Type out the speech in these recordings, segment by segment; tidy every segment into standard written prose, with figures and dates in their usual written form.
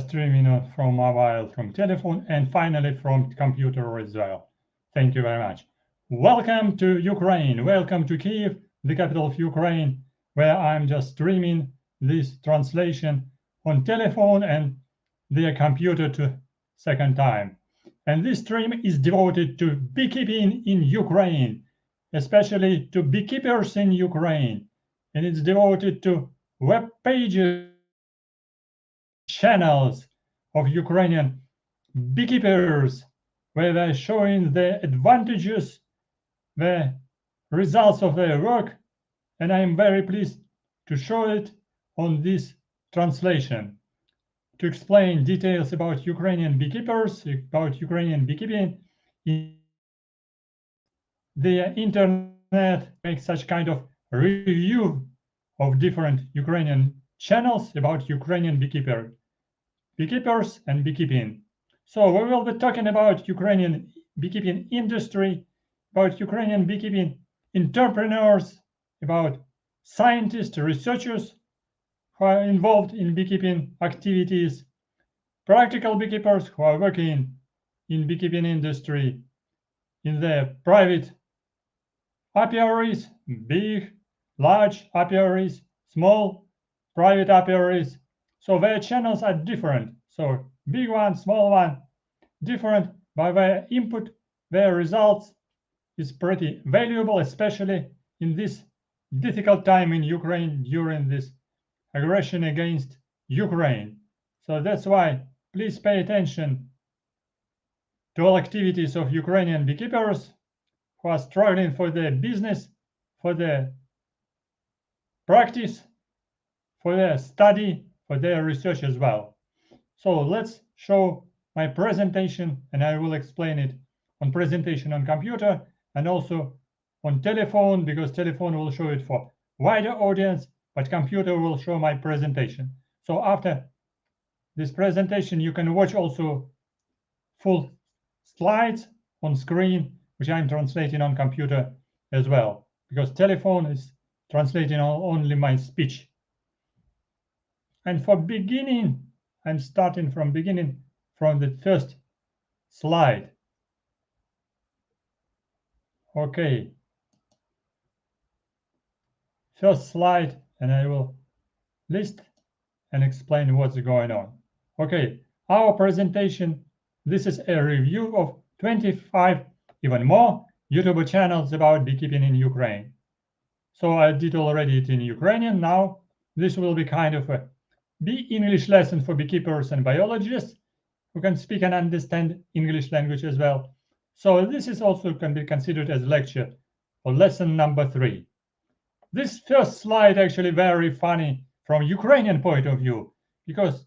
streaming from mobile, from telephone, and finally from computer as well. Thank you very much. Welcome to Ukraine. Welcome to Kyiv, the capital of Ukraine, where I'm just streaming this translation on telephone and the computer to second time. And this stream is devoted to beekeeping in Ukraine, especially to beekeepers in Ukraine. And it's devoted to web pages, channels of Ukrainian beekeepers, where they're showing the advantages, the results of their work. And I'm very pleased to show it on this translation, to explain details about Ukrainian beekeepers, about Ukrainian beekeeping. The internet makes such kind of review of different Ukrainian channels about Ukrainian beekeepers and beekeeping. So we will be talking about Ukrainian beekeeping industry, about Ukrainian beekeeping entrepreneurs, about scientists, researchers who are involved in beekeeping activities, practical beekeepers who are working in beekeeping industry, in their private apiaries, big, large apiaries, small, private apiaries. So their channels are different. So big one, small one, different by their input. Their results is pretty valuable, especially in this difficult time in Ukraine during this aggression against Ukraine. So that's why please pay attention to all activities of Ukrainian beekeepers who are struggling for their business, for their practice, for their study, for their research as well. So let's show my presentation, and I will explain it on presentation on computer and also on telephone, because telephone will show it for wider audience, but computer will show my presentation. So after this presentation, you can watch also full slides on screen, which I'm translating on computer as well, because telephone is translating only my speech. And for beginning, I'm starting from beginning from the first slide. Okay. First slide, and I will list and explain what's going on. Okay, our presentation, this is a review of 25, even more, YouTube channels about beekeeping in Ukraine. So I did already it in Ukrainian. Now this will be kind of a English lesson for beekeepers and biologists who can speak and understand English language as well. So this is also can be considered as lecture or lesson number 3. This first slide actually very funny from Ukrainian point of view, because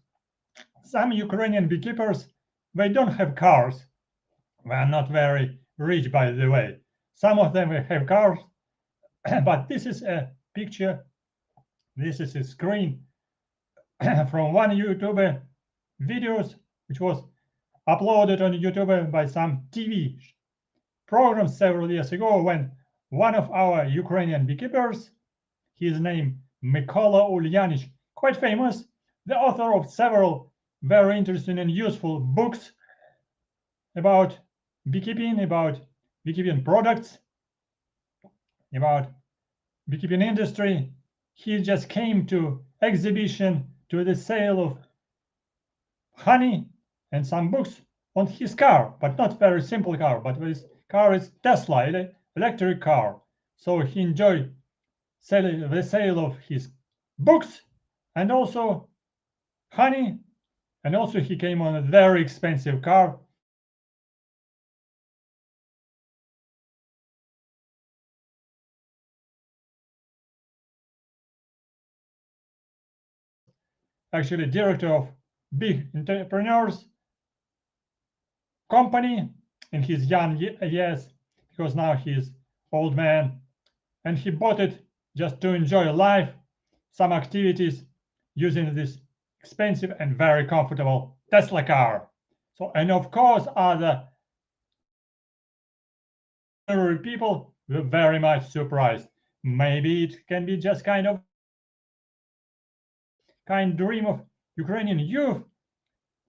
some Ukrainian beekeepers, they don't have cars. They are not very rich, by the way. Some of them have cars, but this is a picture, this is a screen from one YouTuber videos, which was uploaded on YouTube by some TV program several years ago, when one of our Ukrainian beekeepers, his name Mykola Ulyanich, quite famous, the author of several very interesting and useful books about beekeeping products, about beekeeping industry. He just came to exhibition, to the sale of honey and some books on his car, but not very simple car, but his car is Tesla, electric car. So he enjoyed the sale of his books and also honey, and also he came on a very expensive car. Actually, director of big entrepreneurs company in his young years, because now he's old man, and he bought it just to enjoy life, some activities using this expensive and very comfortable Tesla car. So, and of course, other people were very much surprised. Maybe it can be just kind dream of Ukrainian youth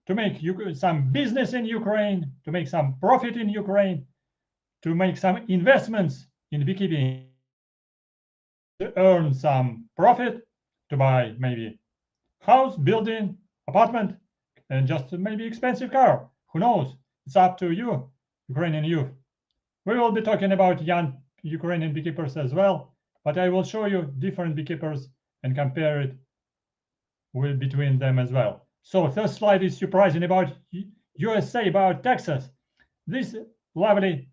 to make some business in Ukraine, to make some profit in Ukraine, to make some investments in beekeeping, to earn some profit, to buy maybe house, building, apartment, and just maybe expensive car. Who knows? It's up to you, Ukrainian youth. We will be talking about young Ukrainian beekeepers as well, but I will show you different beekeepers and compare it between them as well. So first slide is surprising about USA, about Texas. This lovely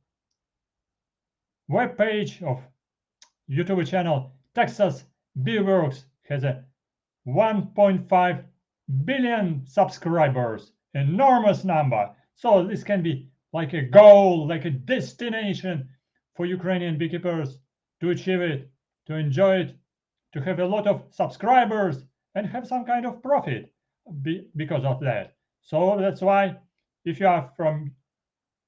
web page of YouTube channel, Texas Bee Works, has a 1.5 billion subscribers, enormous number. So this can be like a goal, like a destination for Ukrainian beekeepers to achieve it, to enjoy it, to have a lot of subscribers and have some kind of profit because of that. So that's why if you are from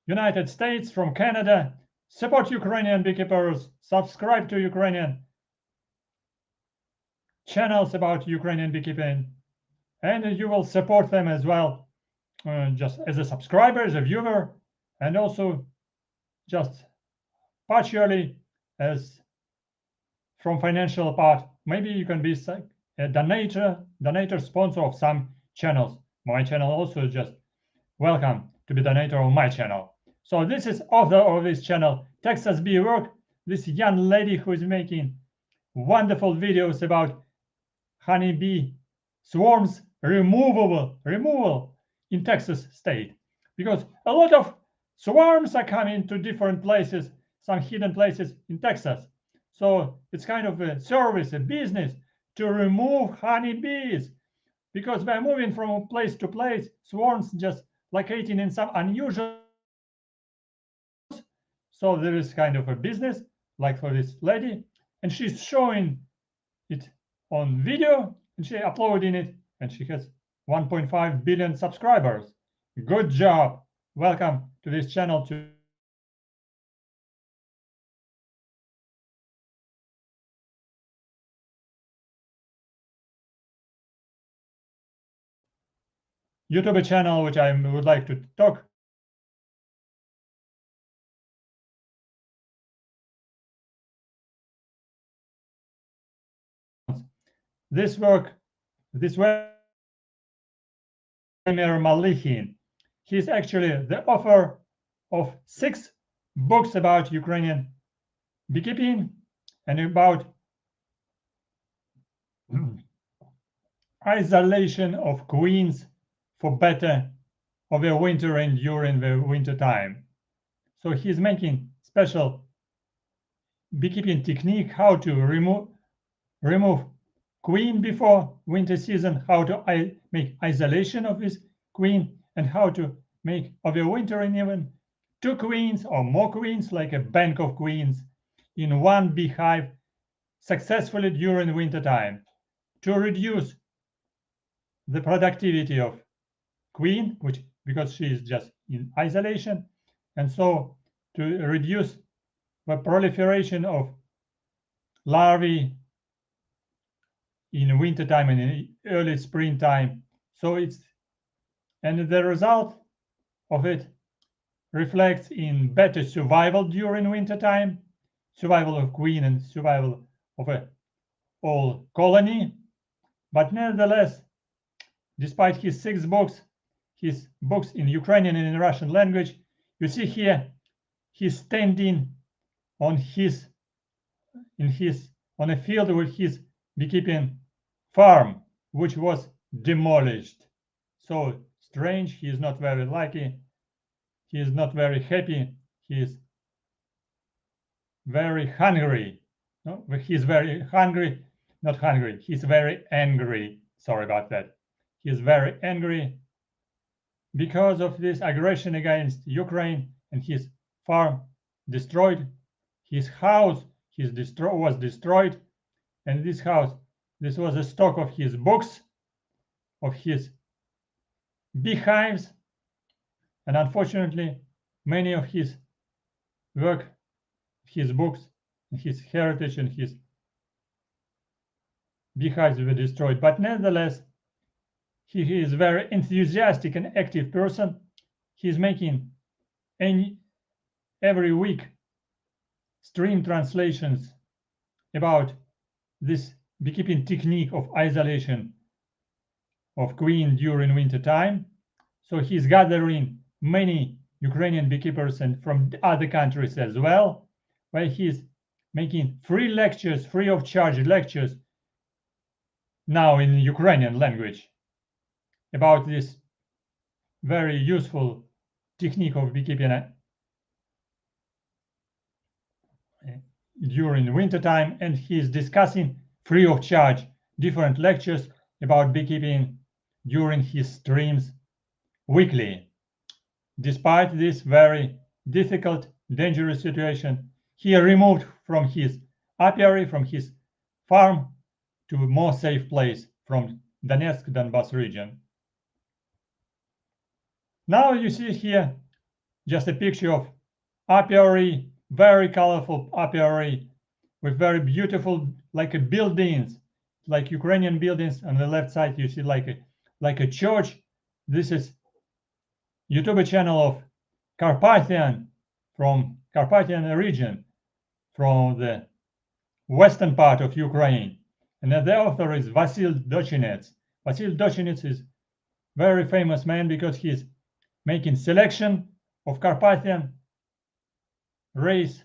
United States, from Canada, support Ukrainian beekeepers, subscribe to Ukrainian channels about Ukrainian beekeeping, and you will support them as well, just as a subscriber, as a viewer, and also just partially as from financial part. Maybe you can be a donator, sponsor of some channels. My channel also just welcome to be donator on my channel. So this is author of this channel, Texas Bee Work, this young lady who is making wonderful videos about honeybee swarms removal in Texas state, because a lot of swarms are coming to different places, some hidden places in Texas. So it's kind of a service, a business to remove honeybees, because by moving from place to place, swarms just locating in some unusual. So there is kind of a business like for this lady, and she's showing it on video and she uploading it, and she has 1.5 billion subscribers. Good job. Welcome to this channel. YouTube channel, which I would like to talk. This Vladimir Malichin, he's actually the author of 6 books about Ukrainian beekeeping and about isolation of queens for better overwintering during the winter time. So he's making special beekeeping technique, how to remove queen before winter season, how to make isolation of this queen, and how to make overwintering even 2 queens or more queens, like a bank of queens in one beehive successfully during winter time, to reduce the productivity of queen, which because she is just in isolation, and so to reduce the proliferation of larvae in winter time and in early springtime. So and the result of it reflects in better survival during winter time, survival of queen and survival of a whole colony. But nevertheless, despite his 6 books, his books in Ukrainian and in Russian language, you see here he's standing on on a field with his beekeeping farm, which was demolished. So strange, he is not very lucky, he is not very happy, he is very hungry. No, he's very hungry, not hungry, he's very angry. Sorry about that. He is very angry because of this aggression against Ukraine, and his farm destroyed, his house was destroyed, and this house, this was a stock of his books, of his beehives, and unfortunately many of his work, his books, his heritage and his beehives were destroyed. But nevertheless, He is a very enthusiastic and active person. He's making every week stream translations about this beekeeping technique of isolation of queen during winter time. So he's gathering many Ukrainian beekeepers and from other countries as well, where he's making free lectures, free of charge lectures now in Ukrainian language about this very useful technique of beekeeping during winter time, and he's discussing free of charge different lectures about beekeeping during his streams weekly. Despite this very difficult, dangerous situation, he removed from his apiary, from his farm, to a more safe place from Donetsk, Donbass region. Now you see here just a picture of apiary, very colorful apiary with very beautiful, like a buildings, like Ukrainian buildings. On the left side you see like a church. This is YouTube channel of Carpathian, from Carpathian region, from the western part of Ukraine. And the author is Vasill Dочинець. Василь Дочинець is very famous man because he's making selection of Carpathian race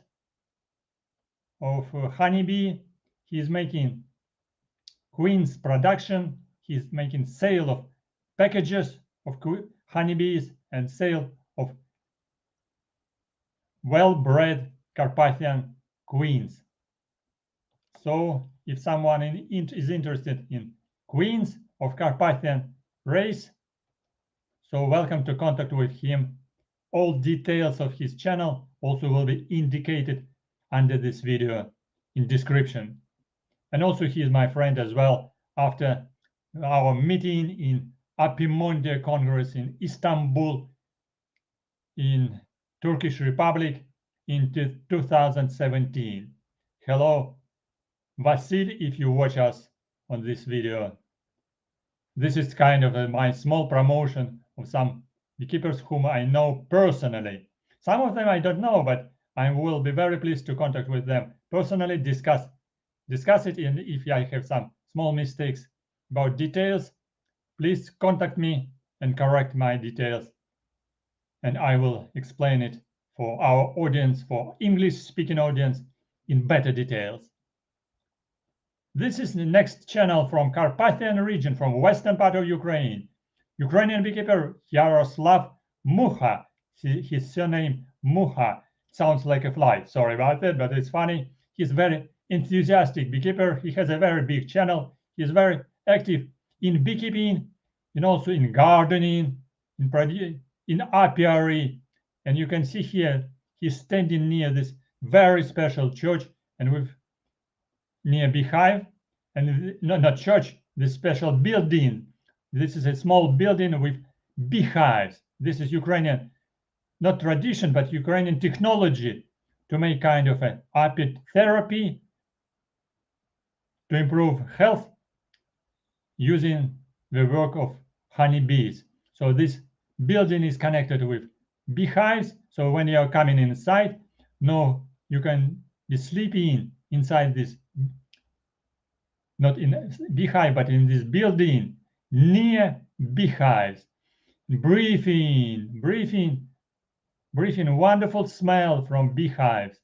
of honeybee. He's making queen's production. He's making sale of packages of honeybees and sale of well-bred Carpathian queens. So if someone is interested in queens of Carpathian race, so welcome to contact with him. All details of his channel also will be indicated under this video in description. And also he is my friend as well. After our meeting in Apimondia Congress in Istanbul in Turkish Republic in 2017. Hello, Vasil, if you watch us on this video. This is kind of my small promotion of some beekeepers whom I know personally. Some of them I don't know, but I will be very pleased to contact with them personally, discuss it, and if I have some small mistakes about details, please contact me and correct my details, and I will explain it for our audience, for English-speaking audience, in better details. This is the next channel from Carpathian region, from western part of Ukraine. Ukrainian beekeeper Yaroslav Muha. His surname Muha sounds like a fly. Sorry about that, but it's funny. He's very enthusiastic beekeeper. He has a very big channel. He's very active in beekeeping and also in gardening, in apiary. And you can see here he's standing near this very special church and with near beehive, and no, not church, this special building. This is a small building with beehives. This is Ukrainian, not tradition, but Ukrainian technology to make kind of an apitherapy to improve health using the work of honeybees. So this building is connected with beehives. So when you are coming inside, no, you can be sleeping inside this, not in beehive, but in this building near beehives, breathing wonderful smell from beehives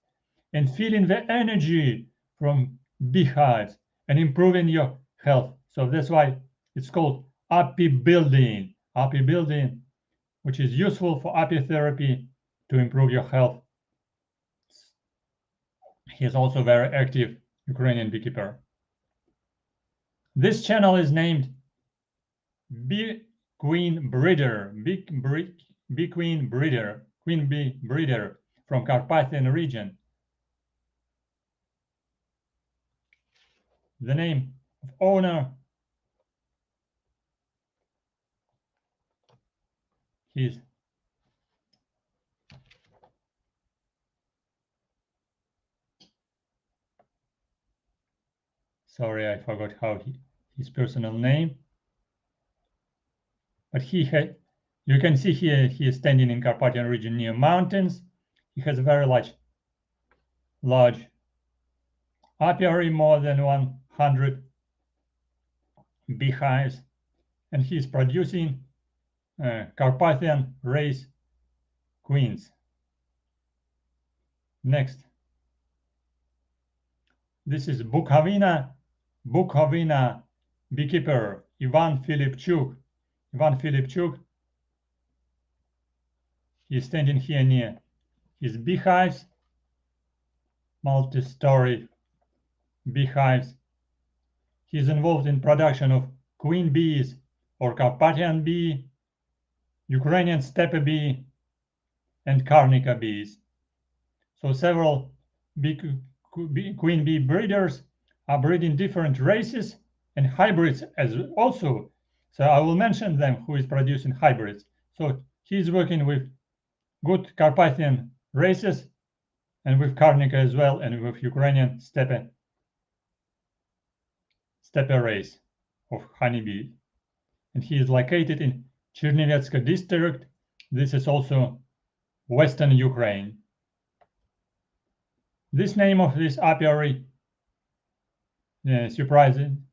and feeling the energy from beehives and improving your health. So that's why it's called api-building, which is useful for apitherapy to improve your health. He is also very active Ukrainian beekeeper. This channel is named Bee Queen Breeder, Bee Queen Breeder, Queen Bee Breeder from Carpathian region. The name of owner is sorry, I forgot how his personal name. but you can see here he is standing in Carpathian region near mountains. He has a very large apiary, more than 100 beehives, and he is producing Carpathian race queens. Next, this is Bukovina beekeeper Ivan Filipchuk. He's standing here near his beehives, multi-story beehives. He's involved in production of queen bees or Carpathian bee, Ukrainian steppe bee, and Carnica bees. So several queen bee breeders are breeding different races and hybrids as also. So I will mention them who is producing hybrids. So he's working with good Carpathian races and with Carnica as well, and with Ukrainian steppe race of honeybee. And he is located in Chernivtska district. This is also Western Ukraine. This name of this apiary, surprising,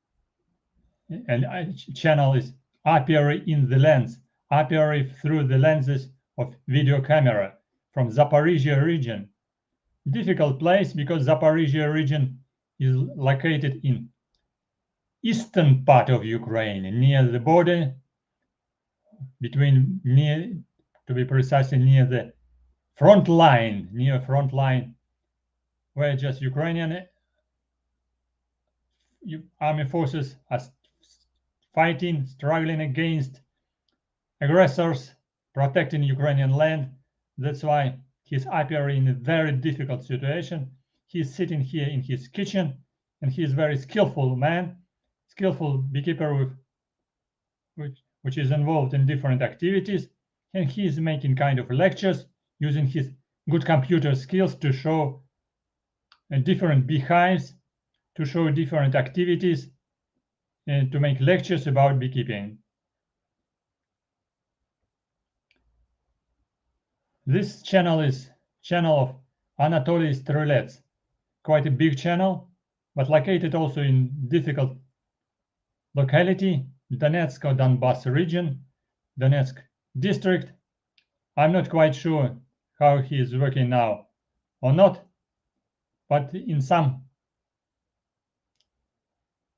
and channel is Apiary in the Lens, apiary through the lenses of video camera from Zaporizhia region. Difficult place because Zaporizhia region is located in eastern part of Ukraine, near the border between, to be precise, near the front line, where just Ukrainian army forces are fighting, struggling against aggressors, protecting Ukrainian land. That's why he's apiary in a very difficult situation. He's sitting here in his kitchen, and he's very skillful man, skillful beekeeper which is involved in different activities, and he's making kind of lectures using his good computer skills to show different beehives, to show different activities, and to make lectures about beekeeping. This channel is channel of Anatoliy Strelec, quite a big channel, but located also in difficult locality, Donetsk or Donbass region, Donetsk district. I'm not quite sure how he is working now or not, but in some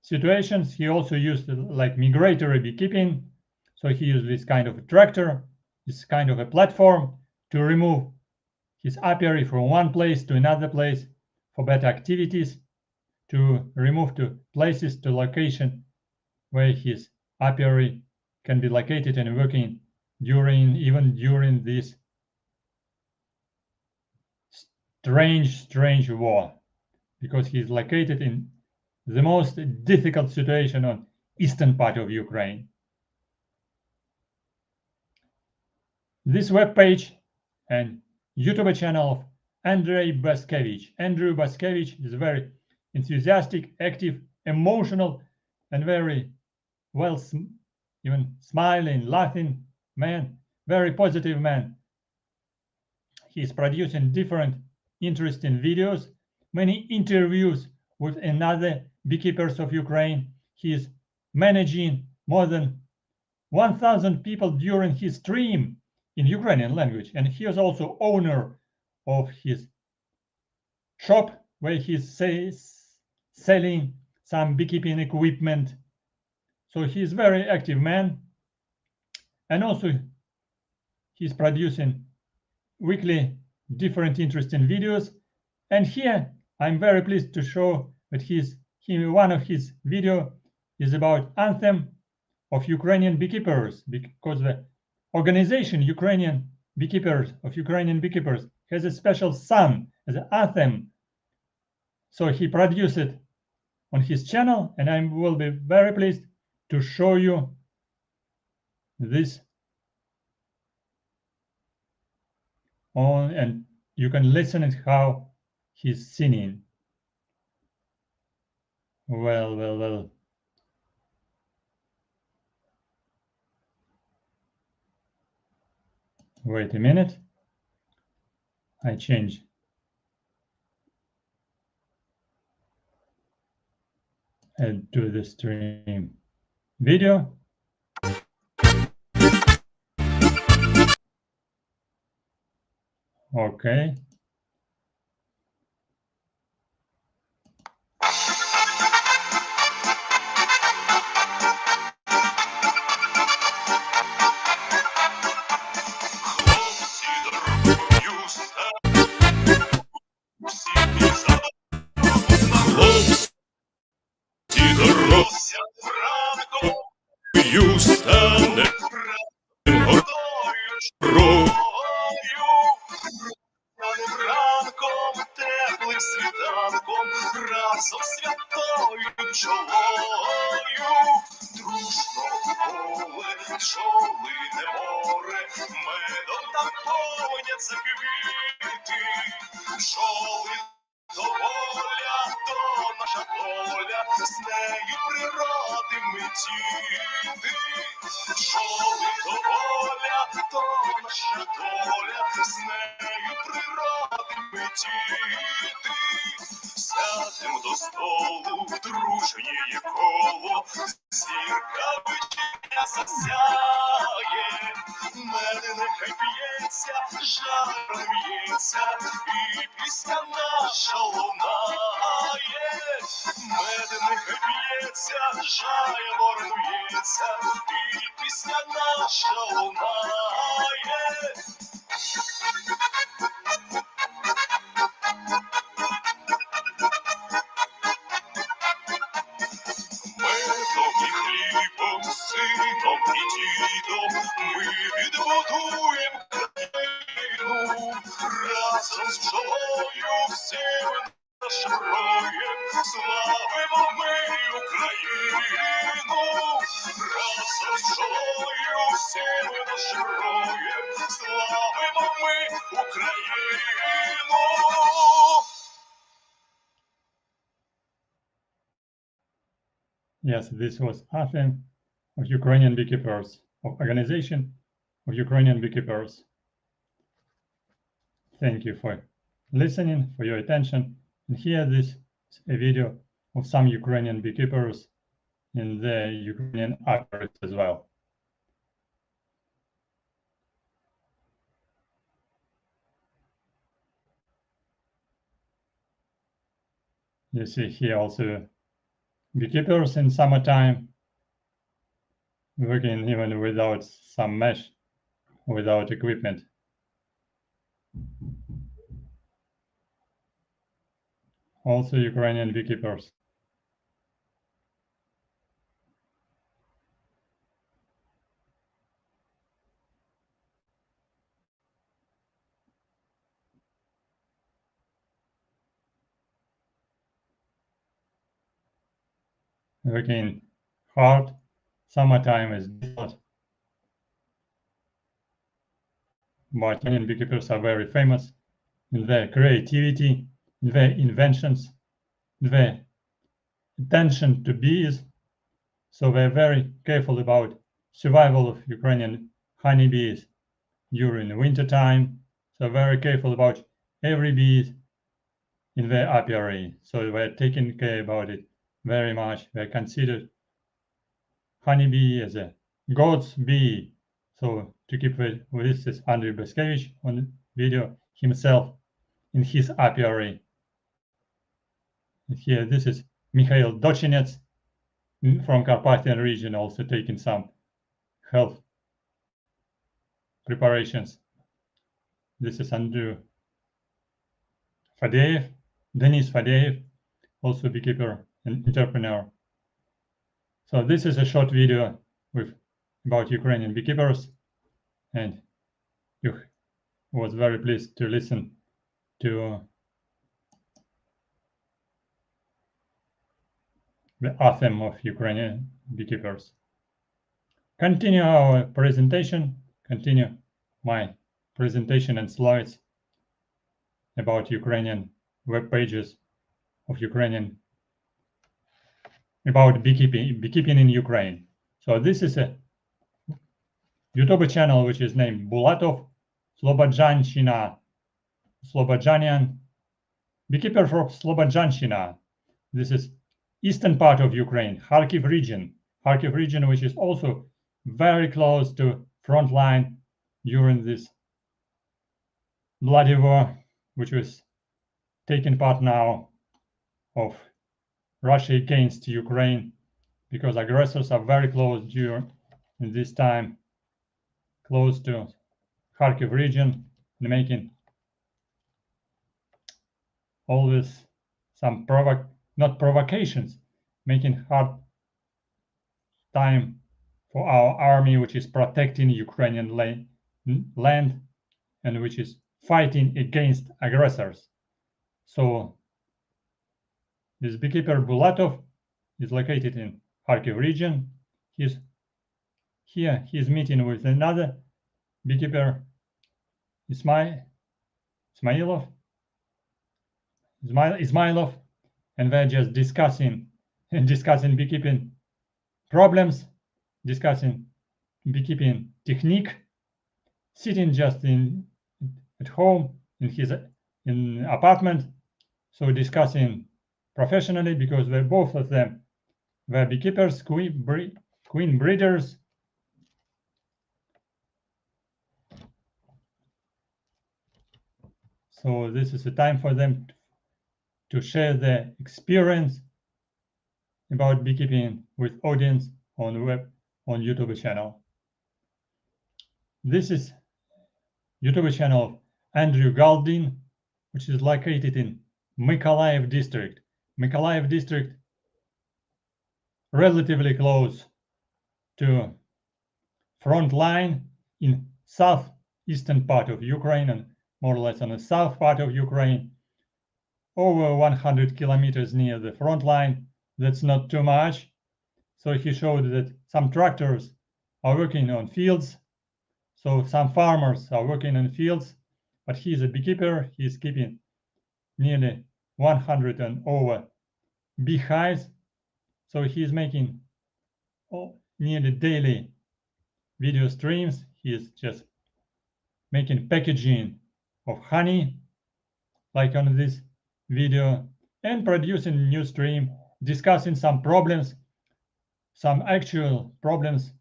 situations he also used like migratory beekeeping. So he used this kind of a tractor, this kind of a platform to remove his apiary from one place to another place for better activities, to remove to places, to location where his apiary can be located and working even during this strange war, because he's located in the most difficult situation on eastern part of Ukraine. This web page and YouTube channel of Andrei Baskevich. Andrew Baskevich is a very enthusiastic, active, emotional, and very well, even smiling, laughing man, very positive man. He is producing different interesting videos, many interviews with another beekeepers of Ukraine. He is managing more than 1,000 people during his stream in Ukrainian language, and he is also owner of his shop where he's selling some beekeeping equipment. So he's very active man, and also he's producing weekly different interesting videos. And here I'm very pleased to show that one of his video is about anthem of Ukrainian beekeepers, because the organization Ukrainian Beekeepers has a special song as an anthem. So he produced it on his channel, and I will be very pleased to show you this and you can listen to how he's singing. Well. Wait a minute. I change and do the stream video. Okay. теплим світанком, разом з святою бджолою, дружно поле, бджолине море, медом там повняться квіти, бджоли то воля, то наша доля, з нею природи ми діти. Бджоли то воля, то наша доля, з нею природи ми діти. Сядемо до столу, дружнє коло, зірка вечірня засяє, мене нехай п'ється, жаром в'ється, і пісня наша лунає. Мене нехай п'ється, жаром в'ється, і пісня наша лунає. Медом і хлібом, сином і дідом ми відбудуємо країну. Разом з бджолою всім нашим роєм славимо ми Україну. Разом з бджолою всім нашим роєм славимо ми Україну. Yes, this was anthem of Ukrainian beekeepers, of organization of Ukrainian beekeepers. Thank you for listening, for your attention. And here this is a video of some Ukrainian beekeepers in the Ukrainian apiaries as well. You see here also beekeepers in summertime, working even without some mesh, without equipment. Also Ukrainian beekeepers. Working hard. Summertime is difficult. But Ukrainian beekeepers are very famous in their creativity, in their inventions, in their attention to bees. So they're very careful about survival of Ukrainian honeybees during the winter time. So very careful about every bee in their apiary. So they're taking care about it very much. They're considered honeybee as a god's bee. So to keep with this is Andriy Beskevich on video himself in his apiary. And here this is Mikhail Dochenec from Carpathian region, also taking some health preparations. This is Andrew Fadeev, Denis Fadeev, also beekeeper and entrepreneur. So this is a short video about Ukrainian beekeepers, and you was very pleased to listen to the anthem of Ukrainian beekeepers. Continue our presentation, continue my presentation and slides about Ukrainian web pages of Ukrainian, about beekeeping in Ukraine. So this is a YouTube channel which is named Bulatov Slobodjanщина, Slobodjanian, beekeeper from Slobodjanщina. This is eastern part of Ukraine, Kharkiv region, which is also very close to front line during this bloody war, which was taking part now of Russia against Ukraine, because aggressors are very close during this time, close to Kharkiv region, and making always some not provocations, making hard time for our army, which is protecting Ukrainian land and which is fighting against aggressors. So this beekeeper Bulatov is located in Kharkiv region. He's meeting with another beekeeper, Ismailov, and they're just discussing beekeeping problems, discussing beekeeping technique, sitting just at home in his apartment, so discussing professionally, because they're both of them were beekeepers, queen breeders. So this is a time for them to share their experience about beekeeping with audience on YouTube channel. This is YouTube channel of Andrew Galdin, which is located in Mykolaiv district. Mykolaiv district, relatively close to front line in southeastern part of Ukraine, and more or less on the south part of Ukraine, over 100 kilometers near the front line. That's not too much. So he showed that some tractors are working on fields. So some farmers are working in fields, but he's a beekeeper. He's keeping nearly 100 and over beehives. So he's making nearly daily video streams. He's just making packaging of honey, like on this video, and producing new stream, discussing some problems, some actual problems,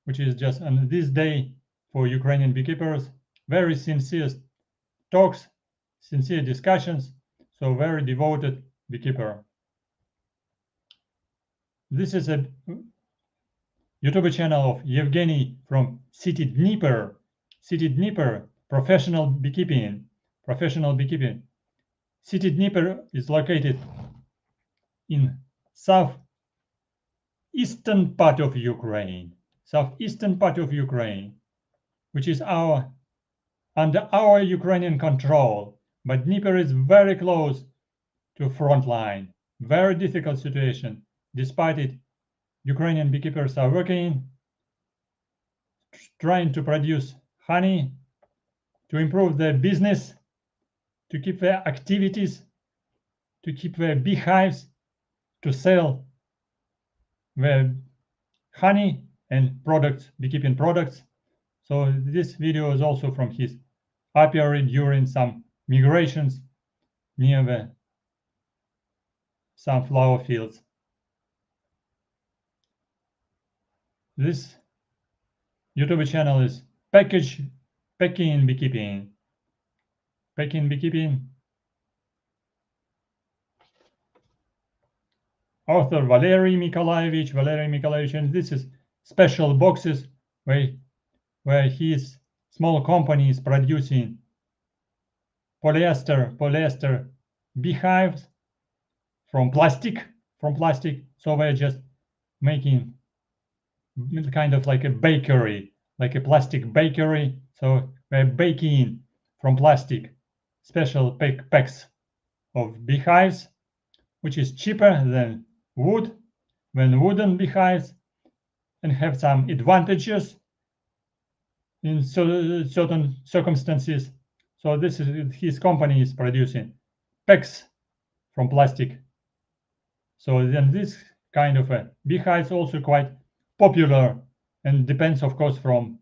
which is just on this day for Ukrainian beekeepers. Very sincere talks, sincere discussions, so very devoted beekeeper. This is a YouTube channel of Evgeny from city Dnepr, professional beekeeping. City Dnepr is located in southeastern part of Ukraine, which is under our Ukrainian control. But Dnepr is very close to front line. Very difficult situation. Despite it, Ukrainian beekeepers are working, trying to produce honey, to improve their business, to keep their activities, to keep their beehives, to sell their honey and products, beekeeping products. So this video is also from his apiary during some migrations near the sunflower fields. This YouTube channel is Pecking Beekeeping. Author Valery Mikolayevich, and this is special boxes where his small company is producing polyester beehives from plastic. So we're just making kind of like a bakery, like a plastic bakery. So we're baking from plastic special packs of beehives, which is cheaper than wooden beehives, and have some advantages in certain circumstances. So this is his company is producing packs from plastic. So then this kind of a beehive is also quite popular, and depends, of course, from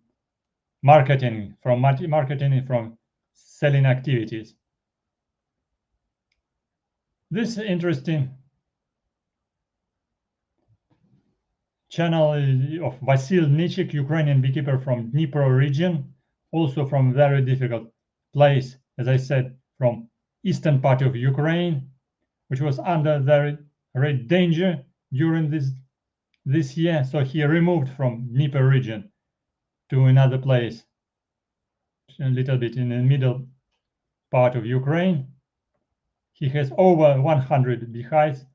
marketing, from selling activities. This interesting channel of Vasyl Dочинець, Ukrainian beekeeper from Dnepr region, also from very difficult place, as I said, from eastern part of Ukraine, which was under very great danger during this year. So he removed from Dnepr region to another place, a little bit in the middle part of Ukraine. He has over 100 beehives,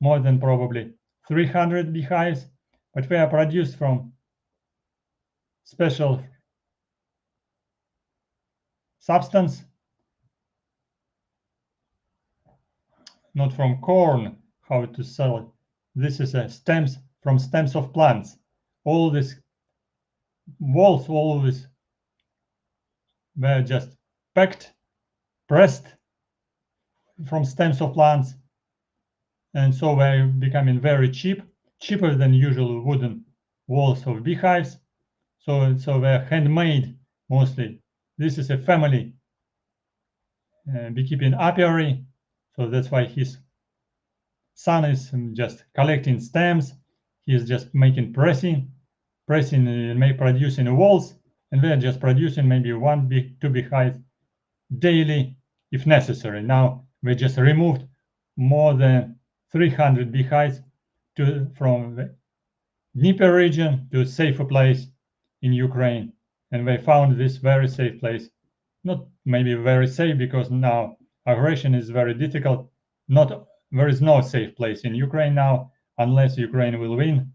more than probably 300 beehives, but they are produced from special substance, not from corn. How to sell it? This is stems from stems of plants. All these walls, all this were just packed, pressed from stems of plants, and so they're becoming very cheap, cheaper than usual wooden walls of beehives. So they're handmade mostly. This is a family beekeeping apiary, so that's why his son is just collecting stems. He is just making pressing and producing walls, and they're just producing maybe 1-2 beehives daily if necessary. Now we just removed more than 300 beehives from the Dnepr region to a safer place in Ukraine, and they found this very safe place. Not maybe very safe, because now aggression is very difficult. There is no safe place in Ukraine now unless Ukraine will win.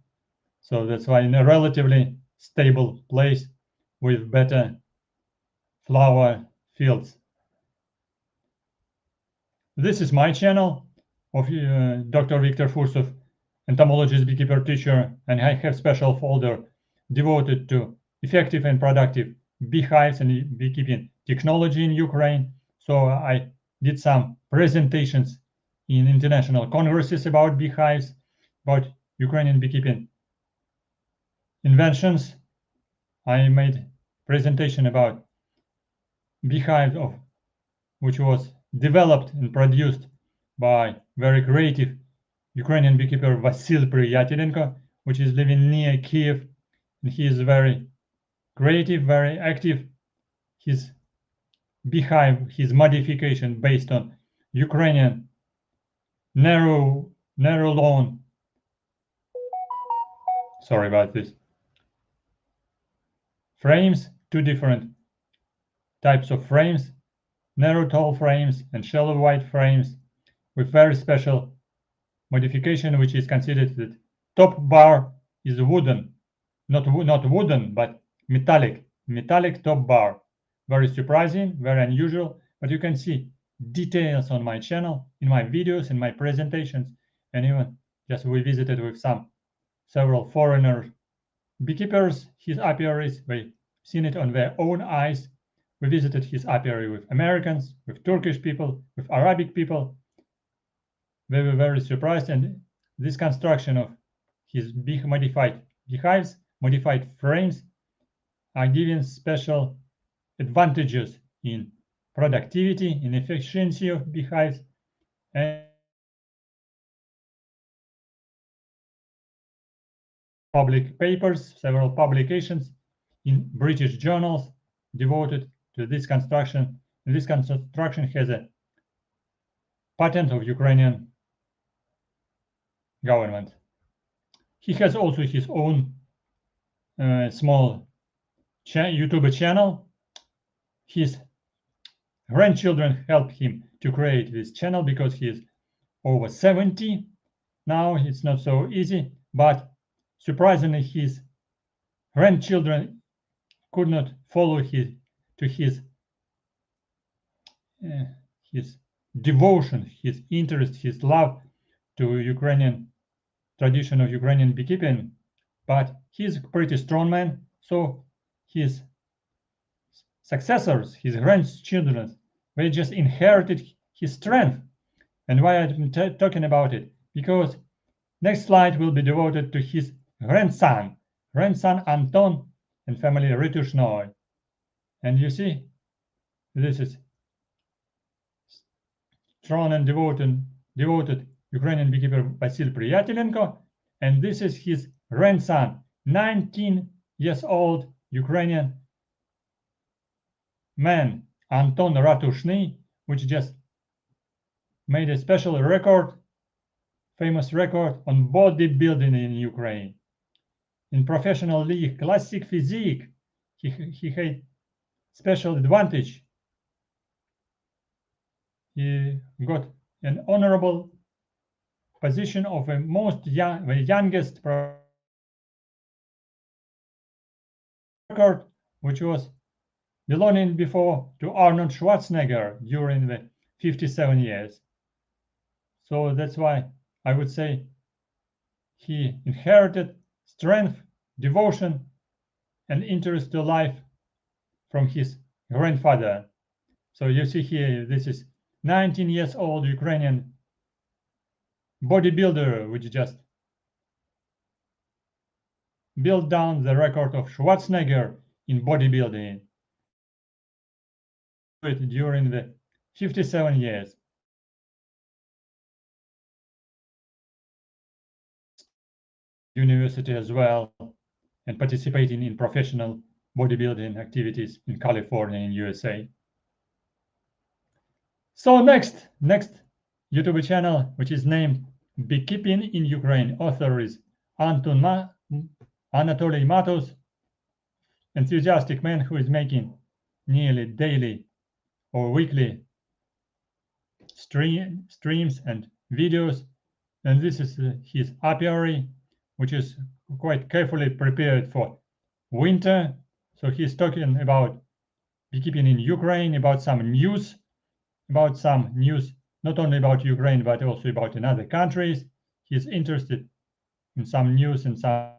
So that's why in a relatively stable place with better flower fields. This is my channel of Dr. Victor Fursov, entomologist, beekeeper, teacher, and I have special folder devoted to effective and productive beehives and beekeeping technology in Ukraine. So I did some presentations in international congresses about beehives, about Ukrainian beekeeping inventions. I made presentation about beehive which was developed and produced by very creative Ukrainian beekeeper Vasyl Priyatelenko, which is living near Kyiv, and he is very creative, very active. His beehive, his modification based on Ukrainian narrow lawn. Sorry about this. Frames, two different types of frames, narrow tall frames and shallow wide frames with very special modification, which is considered that top bar is wooden, not wooden, but metallic top bar. Very surprising, very unusual, but you can see details on my channel, in my videos, in my presentations, and even just we visited with several foreigner beekeepers his apiaries. They've seen it on their own eyes. We visited his apiary with Americans, with Turkish people, with Arabic people. They were very surprised, and this construction of his modified beehives, modified frames, are giving special advantages in productivity, in efficiency of beehives, and public papers, several publications in British journals devoted to this construction. And this construction has a patent of Ukrainian government. He has also his own small YouTube channel. His grandchildren helped him to create this channel because he is over 70 now. It's not so easy, but surprisingly his grandchildren could not follow his devotion, his interest, his love to Ukrainian tradition of Ukrainian beekeeping, but he's a pretty strong man, so his successors, his grandchildren, they just inherited his strength. And why I'm talking about it? Because next slide will be devoted to his grandson Anton and family Rytushnoi. And you see, this is strong and devoted Ukrainian beekeeper Василь Приятеленко, and this is his grandson, 19 years old Ukrainian man, Anton Ratushny, which just made a special record, famous record on bodybuilding in Ukraine. In professional league Classic Physique, he had special advantage. He got an honorable position of the youngest record, which was belonging before to Arnold Schwarzenegger during the 57 years. So that's why I would say he inherited strength, devotion, and interest to life from his grandfather. So you see here, this is 19 years old Ukrainian bodybuilder, which just built down the record of Schwarzenegger in bodybuilding during the 57 years. University as well, and participating in professional bodybuilding activities in California in USA. So next YouTube channel, which is named Beekeeping in Ukraine. Author is Anatoly Matos, enthusiastic man who is making nearly daily or weekly streams and videos. And this is his apiary, which is quite carefully prepared for winter. So he's talking about beekeeping in Ukraine, about some news not only about Ukraine, but also about in other countries. He's interested in some news and some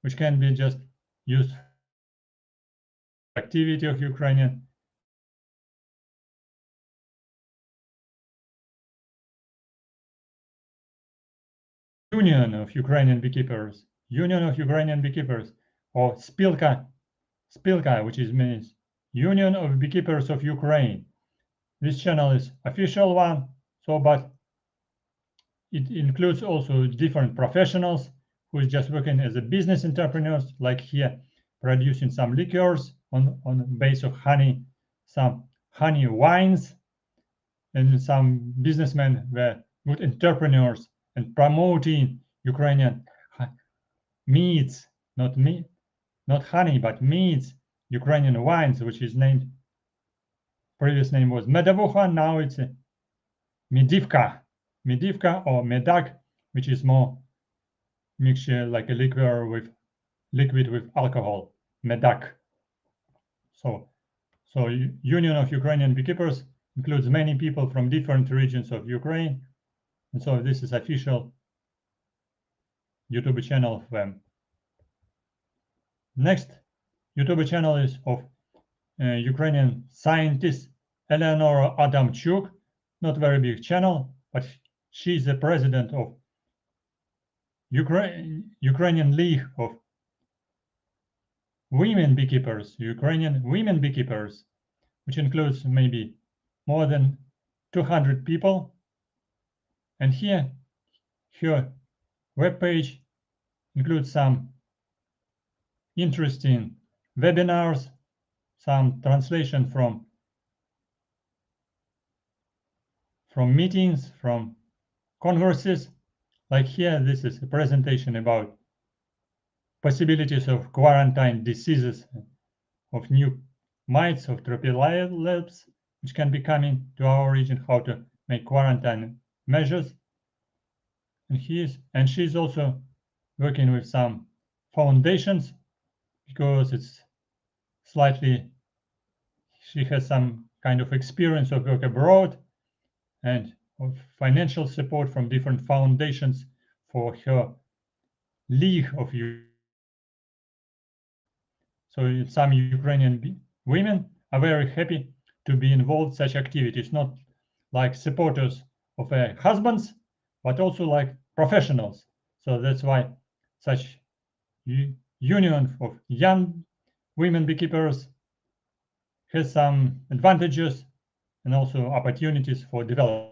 which can be just used for activity of Ukrainian Union of Ukrainian Beekeepers, or Spilka, which means Union of Beekeepers of Ukraine. This channel is official one, but it includes also different professionals who is just working as a business entrepreneurs, like here, producing some liqueurs on base of honey, some honey wines, and some businessmen were good entrepreneurs and promoting Ukrainian meats, not honey, but meats, Ukrainian wines, which is named, previous name was Medavukha, now it's Medivka or Medak, which is more mixture like a liquid with alcohol, Medak. So Union of Ukrainian Beekeepers includes many people from different regions of Ukraine, and so this is official YouTube channel of them. Next YouTube channel is of Ukrainian scientist Eleonora Adamchuk, not very big channel, but she's the president of Ukrainian League of Women Beekeepers, Ukrainian Women Beekeepers, which includes maybe more than 200 people. And here, her webpage includes some interesting webinars, some translation from meetings, from converses. Like here, this is a presentation about possibilities of quarantine diseases, of new mites, of tropicales, which can be coming to our region, how to make quarantine measures. And she's also working with some foundations, because she has some kind of experience of work abroad and of financial support from different foundations for her league of So some Ukrainian women are very happy to be involved in such activities, not like supporters of their husbands, but also like professionals. So that's why such union of young women beekeepers has some advantages and also opportunities for development.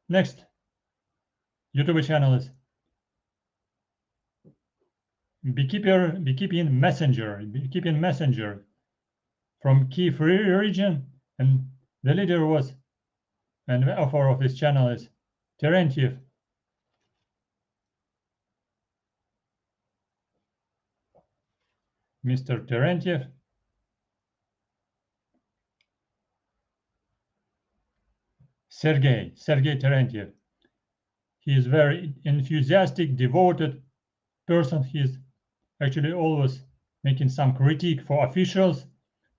Next YouTube channel is Beekeeping Messenger from Kyiv region, and the leader was and the author of this channel is Terentiev. Mr. Terentiev. Sergey Terentiev. He is very enthusiastic, devoted person. He is actually always making some critique for officials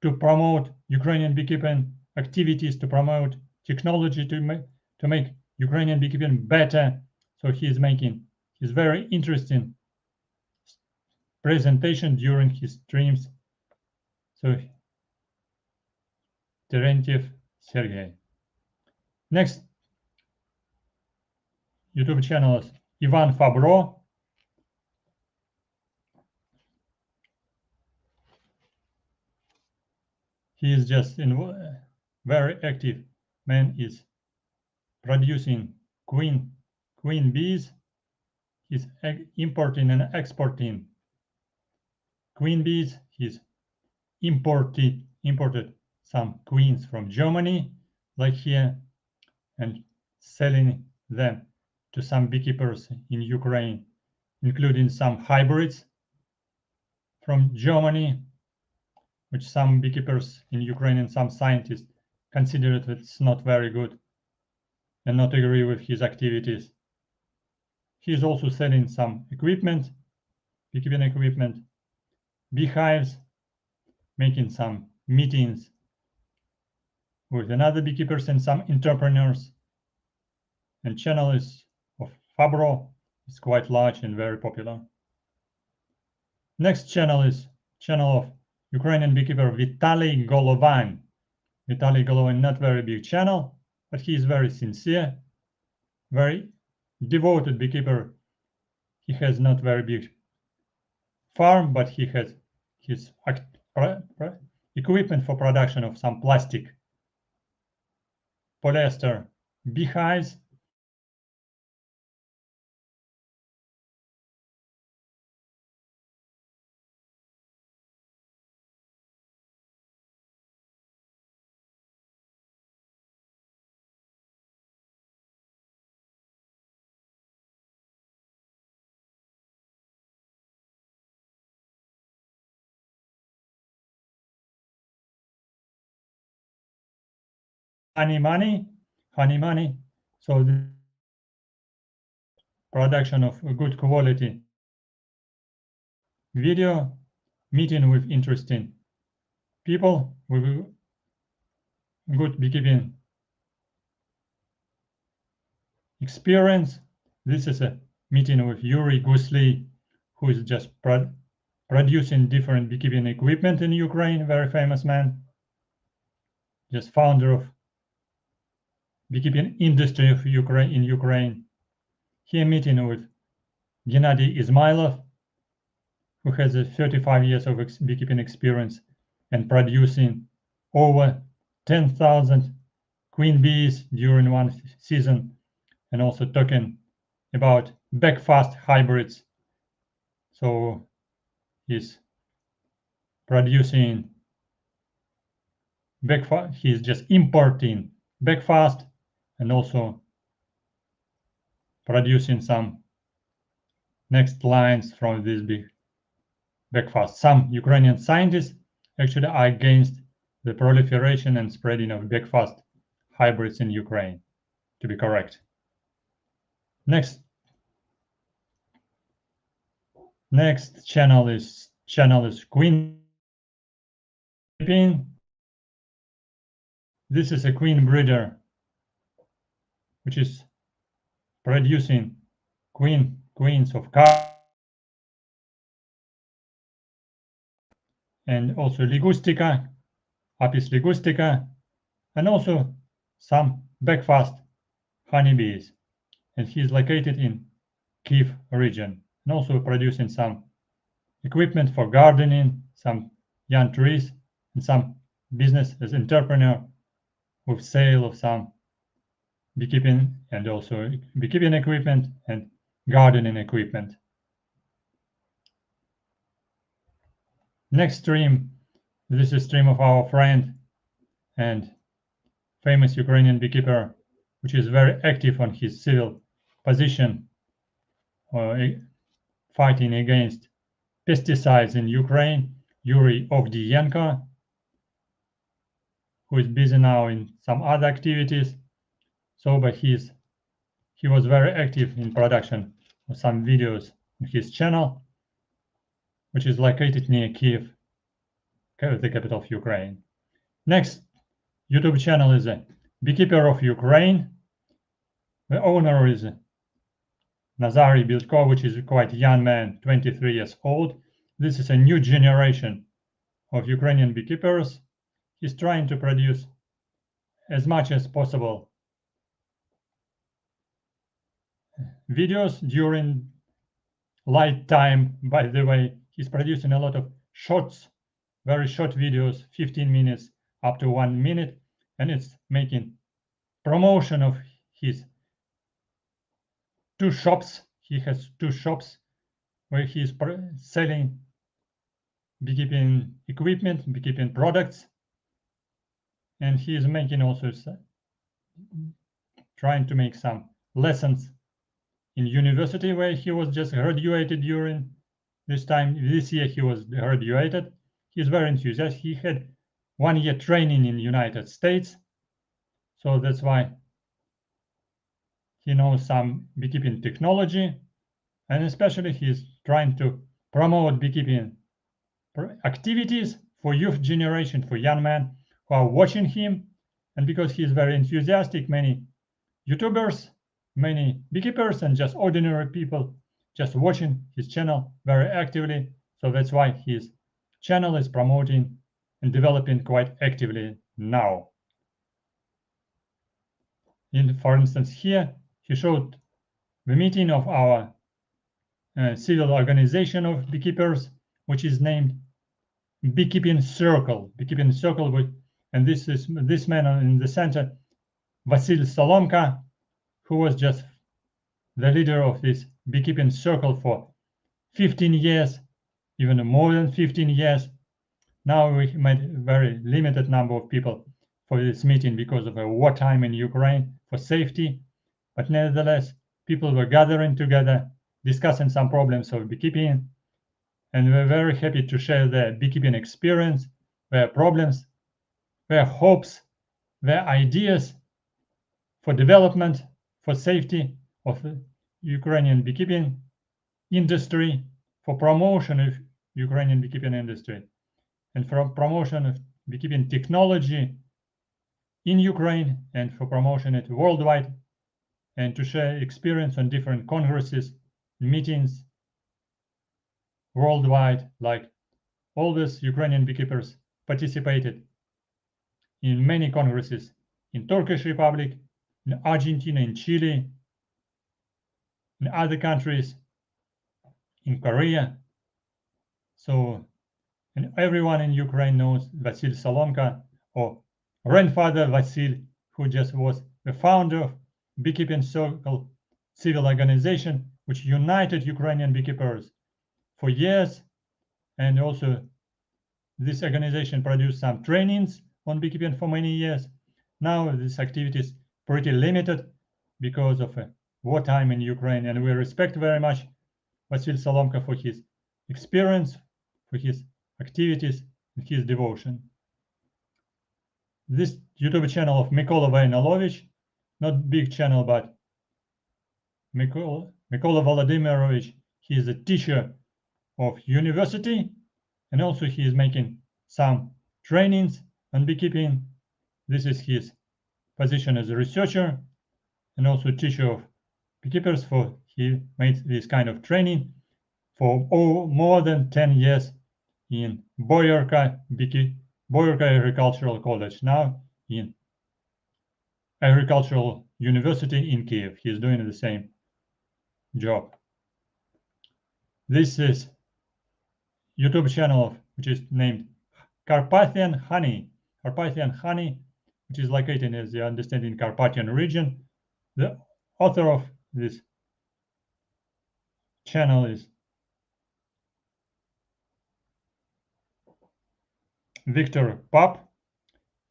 to promote Ukrainian beekeeping activities, to promote technology, to make Ukrainian beekeeping better. So he is making his very interesting presentation during his streams. So Terentiev Sergey. Next YouTube channel is Ivan Fabro. He is just very active man, is producing queen bees. He's importing and exporting queen bees. He's imported some queens from Germany, like here, and selling them to some beekeepers in Ukraine, including some hybrids from Germany, which some beekeepers in Ukraine and some scientists consider that it's not very good and not agree with his activities. He is also selling some equipment, beekeeping equipment, beehives, making some meetings with another beekeepers and some entrepreneurs. And channel is of Fabro is quite large and very popular. Next channel is channel of Ukrainian beekeeper Vitaly Golovan. Vitaly Golovan, not very big channel, but he is very sincere, very devoted beekeeper. He has not very big farm, but he has his equipment for production of some plastic polyester beehives. Honey money. So the production of a good quality video, meeting with interesting people with good beekeeping experience. This is a meeting with Yuri Gusli, who is just producing different beekeeping equipment in Ukraine, very famous man, just founder of beekeeping industry of Ukraine. Here meeting with Gennady Izmailov, who has 35 years of beekeeping experience and producing over 10,000 queen bees during one season, and also talking about backfast hybrids. So he's producing backfast, he's just importing backfast and also producing some next lines from this big backfast. Some Ukrainian scientists actually are against the proliferation and spreading of backfast hybrids in Ukraine, to be correct. Next channel is Queen. This is a queen breeder which is producing queens of cows and also ligustica, Apis ligustica, and also some backfast honeybees. And he is located in Kyiv region and also producing some equipment for gardening, some young trees, and some business as entrepreneur with sale of some beekeeping and also beekeeping equipment and gardening equipment. Next stream, this is a stream of our friend and famous Ukrainian beekeeper, which is very active on his civil position, fighting against pesticides in Ukraine, Yuri Ovdiyenko, who is busy now in some other activities. So, but he was very active in production of some videos on his channel, which is located near Kyiv, the capital of Ukraine. Next YouTube channel is a Beekeeper of Ukraine. The owner is Nazary Biltko, which is a quite young man, 23 years old. This is a new generation of Ukrainian beekeepers. He's trying to produce as much as possible videos during light time. By the way, he's producing a lot of shorts, very short videos, 15 minutes up to 1 minute, and it's making promotion of his two shops. He has two shops where he's selling beekeeping equipment, beekeeping products, and he is making also trying to make some lessons in university where he was just graduated during this time. This year he was graduated. He's very enthusiastic. He had 1 year training in the United States, so that's why he knows some beekeeping technology, and especially he's trying to promote beekeeping activities for youth generation, for young men who are watching him. And because he's very enthusiastic, many YouTubers, many beekeepers, and just ordinary people just watching his channel very actively. So that's why his channel is promoting and developing quite actively now. For instance, here he showed the meeting of our civil organization of beekeepers, which is named Beekeeping Circle. Beekeeping Circle, and this is this man in the center, Василь Соломка, who was just the leader of this Beekeeping Circle for 15 years, even more than 15 years. Now we made a very limited number of people for this meeting because of a wartime in Ukraine for safety. But nevertheless, people were gathering together, discussing some problems of beekeeping, and we're very happy to share their beekeeping experience, their problems, their hopes, their ideas for development, for safety of the Ukrainian beekeeping industry, for promotion of Ukrainian beekeeping industry, and for promotion of beekeeping technology in Ukraine, and for promotion it worldwide, and to share experience on different congresses, meetings worldwide. Like all these Ukrainian beekeepers participated in many congresses in Turkish Republic, in Argentina, in Chile, in other countries, in Korea. So, and everyone in Ukraine knows Василь Соломка, or grandfather Vasil, who just was the founder of Beekeeping Circle civil organization, which united Ukrainian beekeepers for years. And also this organization produced some trainings on beekeeping for many years. Now this activity is pretty limited because of a wartime in Ukraine, and we respect very much Василь Соломка for his experience, for his activities, and his devotion. This YouTube channel of Mykola Vainolovich, not big channel, but Mykola Volodymyrovich, he is a teacher of university, and also he is making some trainings on beekeeping. This is his position as a researcher and also teacher of beekeepers. For he made this kind of training for more than 10 years in Boyarka Agricultural College, now in Agricultural University in Kyiv. He is doing the same job. This is YouTube channel which is named Carpathian Honey. Carpathian Honey, which is located, as you understand, in Carpathian region. The author of this channel is Victor Pup,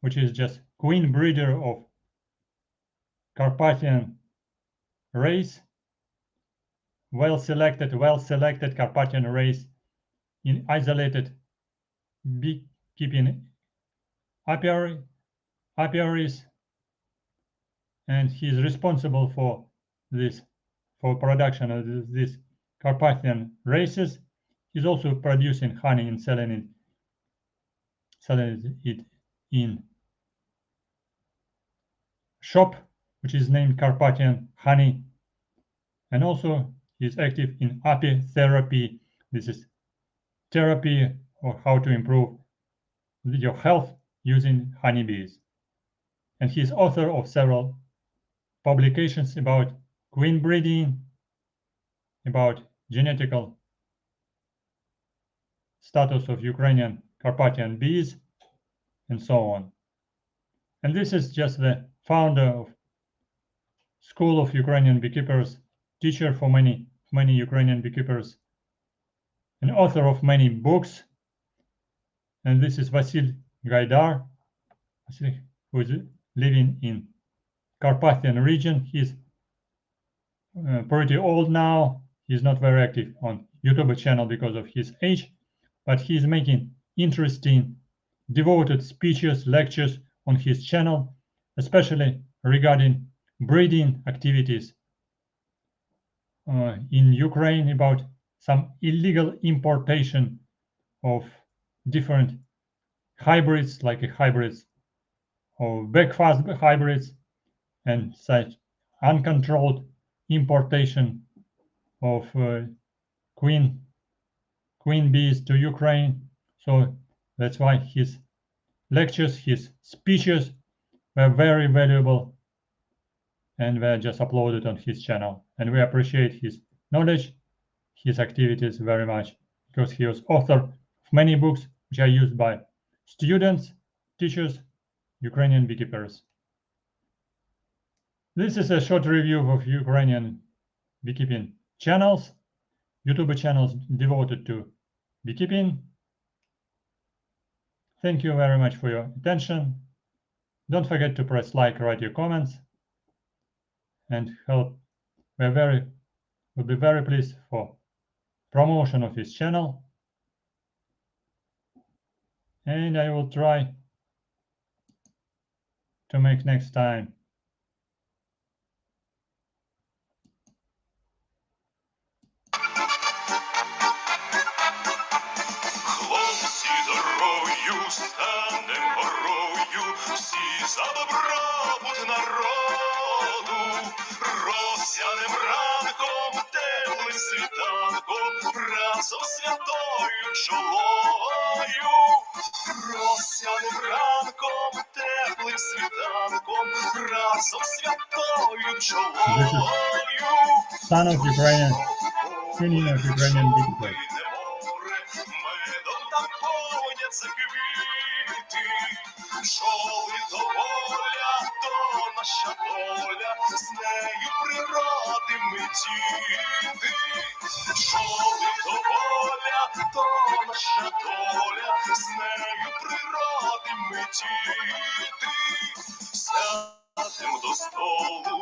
which is just queen breeder of Carpathian race, well-selected Carpathian race in isolated beekeeping apiaries, and he is responsible for production of these Carpathian races. He's also producing honey and selling it in shop, which is named Carpathian Honey, and also he's active in apitherapy. This is therapy or how to improve your health using honeybees. And he's author of several publications about queen breeding, about genetical status of Ukrainian Carpathian bees, and so on. And this is just the founder of School of Ukrainian Beekeepers, teacher for many Ukrainian beekeepers, and author of many books. And this is Vasil Gaidar, who is living in Carpathian region. He's pretty old now. He's not very active on YouTube channel because of his age, but he's making interesting, devoted speeches, lectures on his channel, especially regarding breeding activities in Ukraine, about some illegal importation of different hybrids, like hybrids or backfast hybrids, and such uncontrolled importation of queen bees to Ukraine. So that's why his lectures, his speeches were very valuable, and were just uploaded on his channel. And we appreciate his knowledge, his activities very much, because he was author of many books which are used by students, teachers, Ukrainian beekeepers. This is a short review of Ukrainian beekeeping channels, YouTube channels devoted to beekeeping. Thank you very much for your attention. Don't forget to press like, write your comments, and help. We'll be very pleased for promotion of this channel. And I will try to make next time Хлопці дорогою, станем горою, всі за добробут народу, розсянем ранком, теплим світанком, разом святою чолою, розсянем ранком, теплим світанком, разом святою чолою. Son of Ukrainian, Union of Ukrainian Beekeepers. Медом там повняться квіти, пчоли то воля, то наша доля, з нею природи ми діти. Пчоли то воля, то наша доля, з нею природи ми діти. Сядем до столу,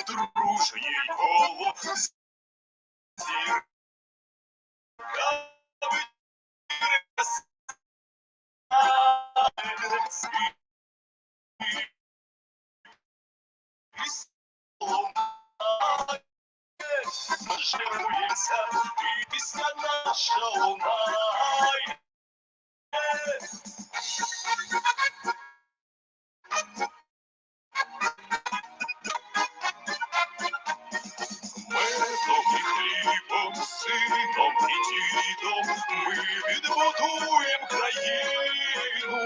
дружній коло, і пісня наша лунає. Медом і хлібом, сином і дідом ми відбудуємо країну.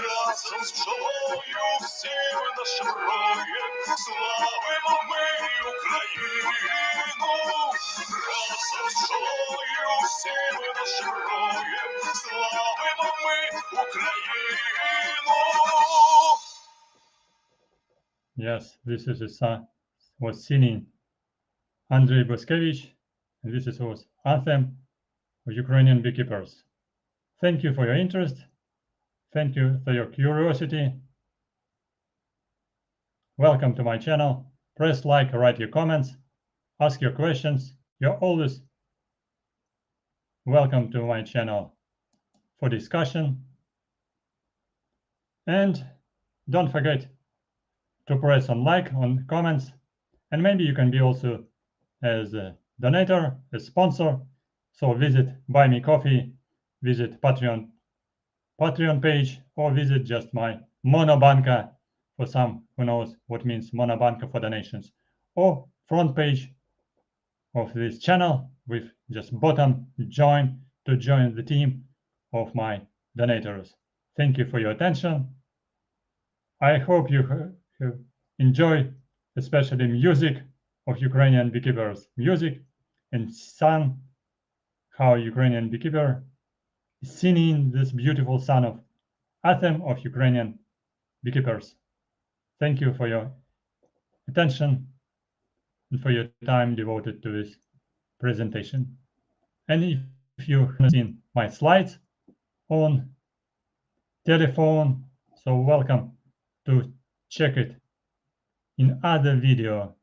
Разом з пчолою всім нашим роєм славимо ми Україну. Разом з пчолою всім нашим роєм ми Україну. Yes, this is a song was singing Andrei Boskevich, and this is was anthem of Ukrainian beekeepers. Thank you for your interest. Thank you for your curiosity. Welcome to my channel. Press like, write your comments, ask your questions. You're always welcome to my channel for discussion. And don't forget to press on like, on comments, and maybe you can be also as a donator, a sponsor. So visit Buy Me Coffee, visit Patreon page, or visit just my Monobanka for some who knows what means Monobanka for donations, or front page of this channel with just button join to join the team of my donators. Thank you for your attention. I hope you have enjoyed especially music of Ukrainian beekeepers, music and sung how Ukrainian beekeeper is singing this beautiful song of anthem of Ukrainian beekeepers. Thank you for your attention and for your time devoted to this presentation. And if you haven't seen my slides on telephone, so welcome to check it in other video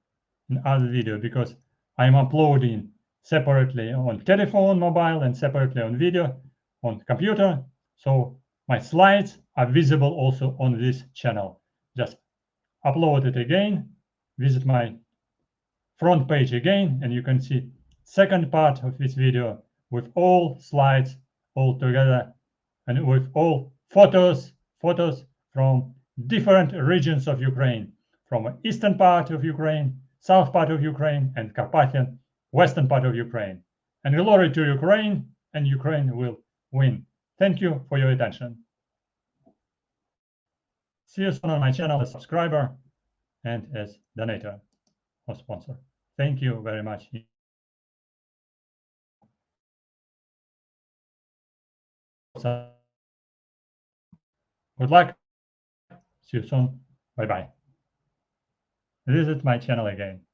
because I'm uploading separately on telephone, mobile, and separately on video on computer. So my slides are visible also on this channel. Just upload it again, visit my front page again, and you can see second part of this video with all slides all together and with all photos from different regions of Ukraine, from eastern part of Ukraine, south part of Ukraine, and Carpathian western part of Ukraine. And glory to Ukraine, and Ukraine will win. Thank you for your attention. See you soon on my channel as subscriber and as donator or sponsor. Thank you very much. Good luck. See you soon. Bye-bye. Visit my channel again.